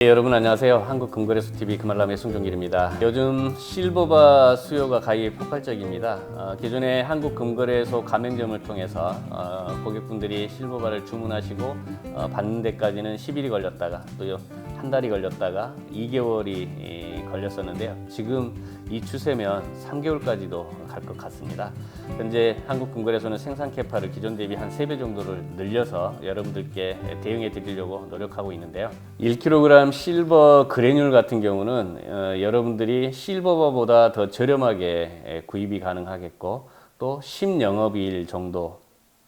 네, 여러분 안녕하세요. 한국금거래소TV 금알람의 송종길입니다. 요즘 실버바 수요가 가히 폭발적입니다. 기존에 한국금거래소 가맹점을 통해서 고객분들이 실버바를 주문하시고 받는 데까지는 10일이 걸렸다가 또 한 달이 걸렸다가 2개월이 걸렸었는데요. 지금 이 추세면 3개월까지도 갈 것 같습니다. 현재 한국금거래소는 생산 캐파를 기존 대비 한 3배 정도를 늘려서 여러분들께 대응해 드리려고 노력하고 있는데요. 1kg 실버 그래듈 같은 경우는 여러분들이 실버바보다 더 저렴하게 구입이 가능하겠고 또 10영업일 정도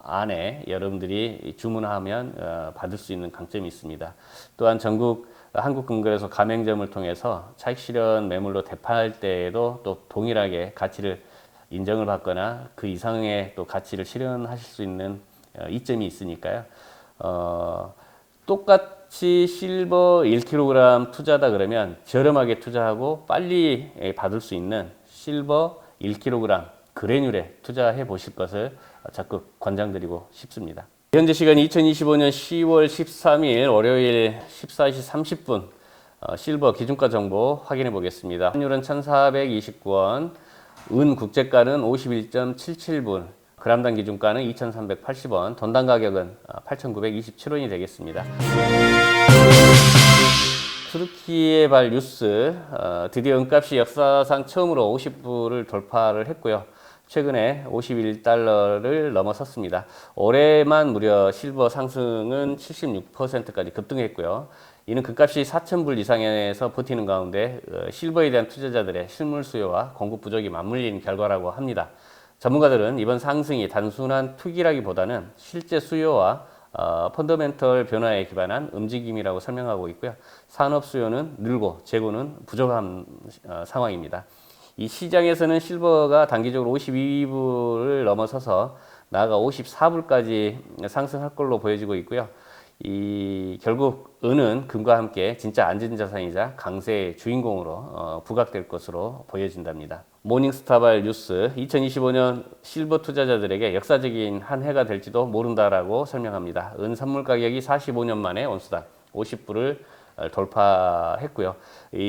안에 여러분들이 주문하면 받을 수 있는 강점이 있습니다. 또한 전국 한국금거래소 가맹점을 통해서 차익 실현 매물로 대파할 때에도 또 동일하게 가치를 인정을 받거나 그 이상의 또 가치를 실현하실 수 있는 이점이 있으니까요. 똑같이 실버 1kg 투자다 그러면 저렴하게 투자하고 빨리 받을 수 있는 실버 1kg 그래듈에 투자해 보실 것을 적극 권장드리고 싶습니다. 현재 시간이 2025년 10월 13일 월요일 14시 30분 실버 기준가 정보 확인해 보겠습니다. 환율은 1,429원, 은 국제가는 51.77분, 그람당 기준가는 2,380원, 돈당 가격은 8,927원이 되겠습니다. 투르키의 발 뉴스, 드디어 은값이 역사상 처음으로 50불을 돌파를 했고요. 최근에 51달러를 넘어섰습니다. 올해만 무려 실버 상승은 76%까지 급등했고요. 이는 금값이 4,000불 이상에서 버티는 가운데 실버에 대한 투자자들의 실물 수요와 공급 부족이 맞물린 결과라고 합니다. 전문가들은 이번 상승이 단순한 투기라기보다는 실제 수요와 펀더멘털 변화에 기반한 움직임이라고 설명하고 있고요. 산업 수요는 늘고 재고는 부족한 상황입니다. 이 시장에서는 실버가 단기적으로 52불을 넘어서서 나아가 54불까지 상승할 걸로 보여지고 있고요. 결국 은은 금과 함께 진짜 안전자산이자 강세의 주인공으로 부각될 것으로 보여진답니다. 모닝스타발 뉴스, 2025년 실버 투자자들에게 역사적인 한 해가 될지도 모른다라고 설명합니다. 은 선물 가격이 45년 만에 온수당 50불을 돌파했고요.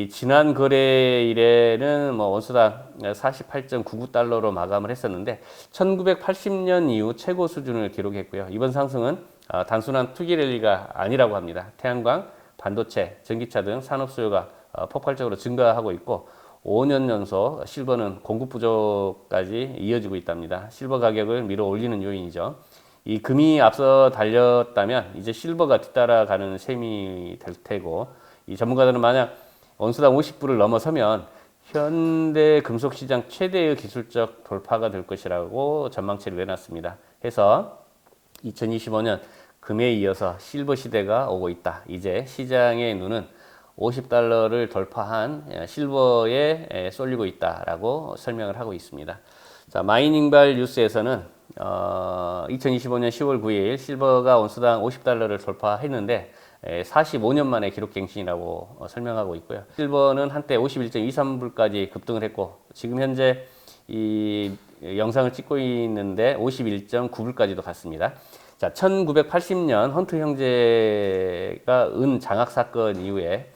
지난 거래일에는 온수당 48.99달러로 마감을 했었는데 1980년 이후 최고 수준을 기록했고요. 이번 상승은 단순한 투기 랠리가 아니라고 합니다. 태양광, 반도체, 전기차 등 산업 수요가 폭발적으로 증가하고 있고 5년 연속 실버는 공급 부족까지 이어지고 있답니다. 실버 가격을 밀어 올리는 요인이죠. 이 금이 앞서 달렸다면 이제 실버가 뒤따라가는 셈이 될 테고, 이 전문가들은 만약 온수당 50불을 넘어서면 현대 금속 시장 최대의 기술적 돌파가 될 것이라고 전망치를 내놨습니다. 해서 2025년 금에 이어서 실버 시대가 오고 있다. 이제 시장의 눈은 50달러를 돌파한 실버에 쏠리고 있다라고 설명을 하고 있습니다. 자, 마이닝발 뉴스에서는 2025년 10월 9일 실버가 온수당 50달러를 돌파했는데 45년 만에 기록 갱신이라고 설명하고 있고요. 실버는 한때 51.23불까지 급등을 했고 지금 현재 이 영상을 찍고 있는데 51.9불까지도 갔습니다. 자, 1980년 헌트 형제가 은 장악 사건 이후에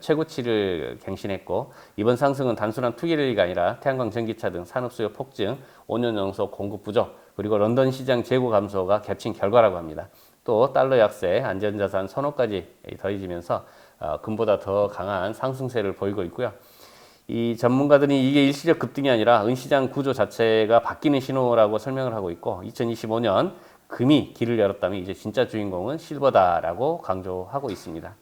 최고치를 갱신했고 이번 상승은 단순한 투기 랠리가 아니라 태양광, 전기차 등 산업 수요 폭증, 5년 연속 공급 부족, 그리고 런던 시장 재고 감소가 겹친 결과라고 합니다. 또 달러 약세, 안전자산 선호까지 더해지면서 금보다 더 강한 상승세를 보이고 있고요. 이 전문가들이 이게 일시적 급등이 아니라 은시장 구조 자체가 바뀌는 신호라고 설명을 하고 있고 2025년 금이 길을 열었다면 이제 진짜 주인공은 실버다라고 강조하고 있습니다.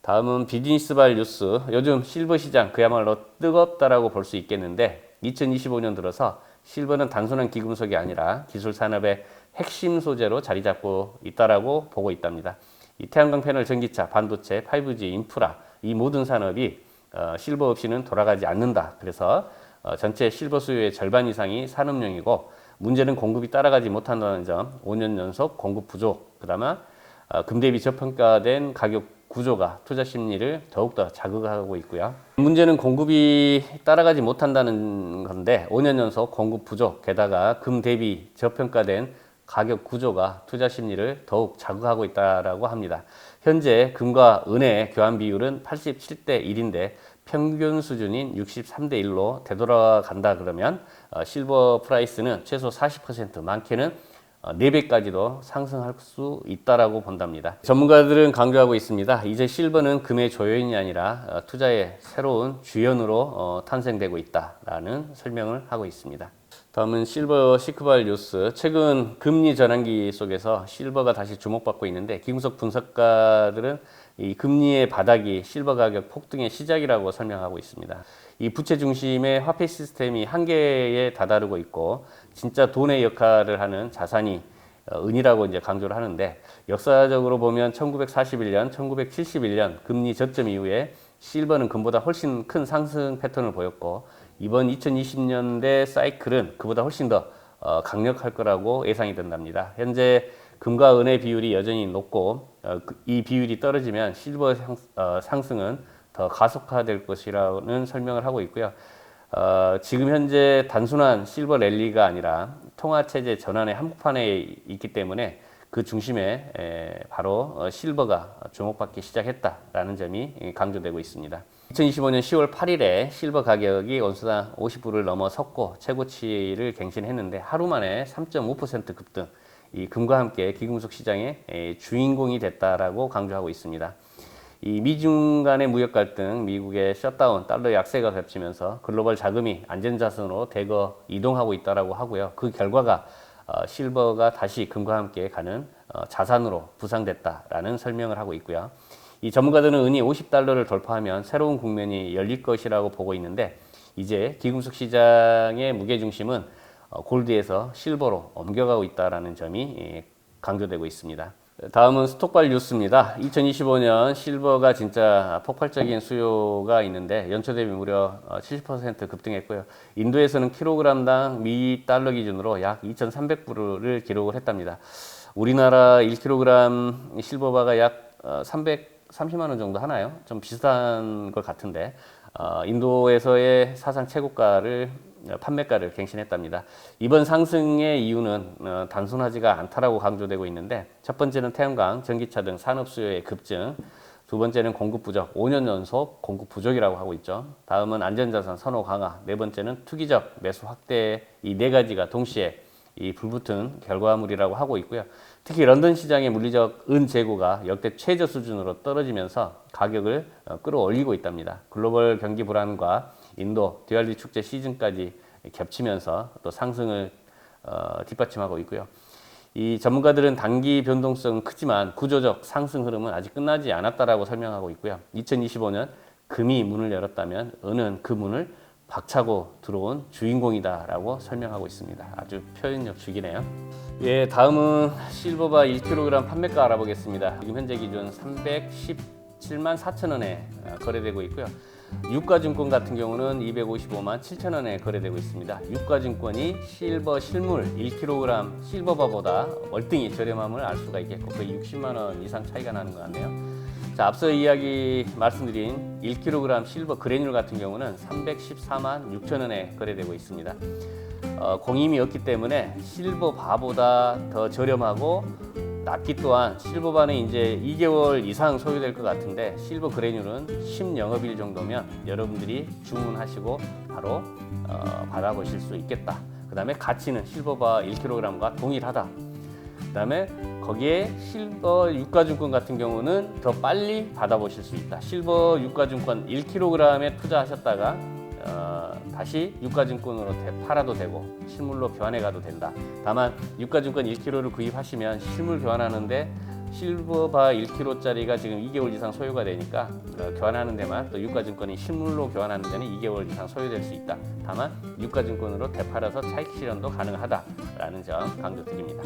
다음은 비즈니스발 뉴스. 요즘 실버 시장 그야말로 뜨겁다라고 볼 수 있겠는데 2025년 들어서 실버는 단순한 기금속이 아니라 기술 산업의 핵심 소재로 자리 잡고 있다라고 보고 있답니다. 이 태양광 패널, 전기차, 반도체, 5G, 인프라 이 모든 산업이 실버 없이는 돌아가지 않는다. 그래서 전체 실버 수요의 절반 이상이 산업용이고 문제는 공급이 따라가지 못한다는 점, 5년 연속 공급 부족, 그다음에 금 대비 저평가된 가격 구조가 투자 심리를 더욱더 자극하고 있고요. 문제는 공급이 따라가지 못한다는 건데 5년 연속 공급 부족, 게다가 금 대비 저평가된 가격 구조가 투자 심리를 더욱 자극하고 있다고 합니다. 현재 금과 은의 교환 비율은 87대 1인데 평균 수준인 63대 1로 되돌아간다 그러면 실버 프라이스는 최소 40% 많게는 4배까지도 상승할 수 있다라고 본답니다. 전문가들은 강조하고 있습니다. 이제 실버는 금의 조연이 아니라 투자의 새로운 주연으로 탄생되고 있다라는 설명을 하고 있습니다. 다음은 실버 시크발 뉴스. 최근 금리 전환기 속에서 실버가 다시 주목받고 있는데 기금속 분석가들은 이 금리의 바닥이 실버 가격 폭등의 시작이라고 설명하고 있습니다. 이 부채 중심의 화폐 시스템이 한계에 다다르고 있고 진짜 돈의 역할을 하는 자산이 은이라고 이제 강조를 하는데 역사적으로 보면 1941년, 1971년 금리 저점 이후에 실버는 금보다 훨씬 큰 상승 패턴을 보였고 이번 2020년대 사이클은 그보다 훨씬 더 강력할 거라고 예상이 된답니다. 현재 금과 은의 비율이 여전히 높고 이 비율이 떨어지면 실버 상승은 더 가속화될 것이라는 설명을 하고 있고요. 지금 현재 단순한 실버 랠리가 아니라 통화체제 전환의 한복판에 있기 때문에 그 중심에 바로 실버가 주목받기 시작했다라는 점이 강조되고 있습니다. 2025년 10월 8일에 실버 가격이 온수당 50불을 넘어섰고 최고치를 갱신했는데 하루 만에 3.5% 급등, 이 금과 함께 기금속 시장의 주인공이 됐다라고 강조하고 있습니다. 이 미중 간의 무역 갈등, 미국의 셧다운, 달러 약세가 겹치면서 글로벌 자금이 안전자산으로 대거 이동하고 있다라고 하고요. 그 결과가 실버가 다시 금과 함께 가는 자산으로 부상됐다라는 설명을 하고 있고요. 이 전문가들은 은이 $50를 돌파하면 새로운 국면이 열릴 것이라고 보고 있는데 이제 기금속 시장의 무게중심은 골드에서 실버로 옮겨가고 있다는 점이 강조되고 있습니다. 다음은 스톡발 뉴스입니다. 2025년 실버가 진짜 폭발적인 수요가 있는데 연초 대비 무려 70% 급등했고요. 인도에서는 킬로그램당 미 달러 기준으로 약 2,300불을 기록을 했답니다. 우리나라 1kg 실버바가 약 330만 원 정도 하나요? 좀 비슷한 것 같은데 인도에서의 사상 최고가를 판매가를 갱신했답니다. 이번 상승의 이유는 단순하지가 않다라고 강조되고 있는데 첫 번째는 태양광, 전기차 등 산업 수요의 급증, 두 번째는 공급 부족, 5년 연속 공급 부족이라고 하고 있죠. 다음은 안전자산 선호 강화, 네 번째는 투기적 매수 확대, 이 네 가지가 동시에 이 불붙은 결과물이라고 하고 있고요. 특히 런던 시장의 물리적 은 재고가 역대 최저 수준으로 떨어지면서 가격을 끌어올리고 있답니다. 글로벌 경기 불안과 인도 디왈리 축제 시즌까지 겹치면서 또 상승을 뒷받침하고 있고요. 이 전문가들은 단기 변동성은 크지만 구조적 상승 흐름은 아직 끝나지 않았다라고 설명하고 있고요. 2025년 금이 문을 열었다면 은은 그 문을 박차고 들어온 주인공이다라고 설명하고 있습니다. 아주 표현력 죽이네요. 예, 다음은 실버바 1kg 판매가 알아보겠습니다. 지금 현재 기준 317만 4천 원에 거래되고 있고요. 유가증권 같은 경우는 255만 7천 원에 거래되고 있습니다. 유가증권이 실버 실물 1kg 실버바보다 월등히 저렴함을 알 수가 있겠고 거의 60만 원 이상 차이가 나는 것 같네요. 자, 앞서 이야기 말씀드린 1kg 실버 그래듈 같은 경우는 314만 6천 원에 거래되고 있습니다. 공임이 없기 때문에 실버바보다 더 저렴하고 납기 또한 실버바는 이제 2개월 이상 소요될 것 같은데 실버 그래듈은 10영업일 정도면 여러분들이 주문하시고 바로 받아보실 수 있겠다. 그 다음에 가치는 실버바 1kg과 동일하다. 그 다음에 거기에 실버 유가증권 같은 경우는 더 빨리 받아보실 수 있다. 실버 유가증권 1kg에 투자하셨다가 다시 유가증권으로 팔아도 되고 실물로 교환해 가도 된다. 다만 유가증권 1kg를 구입하시면 실물 교환하는데 실버바 1kg짜리가 지금 2개월 이상 소요가 되니까 교환하는 데만 또 유가증권이 실물로 교환하는 데는 2개월 이상 소요될 수 있다. 다만 유가증권으로 되팔아서 차익 실현도 가능하다라는 점 강조드립니다.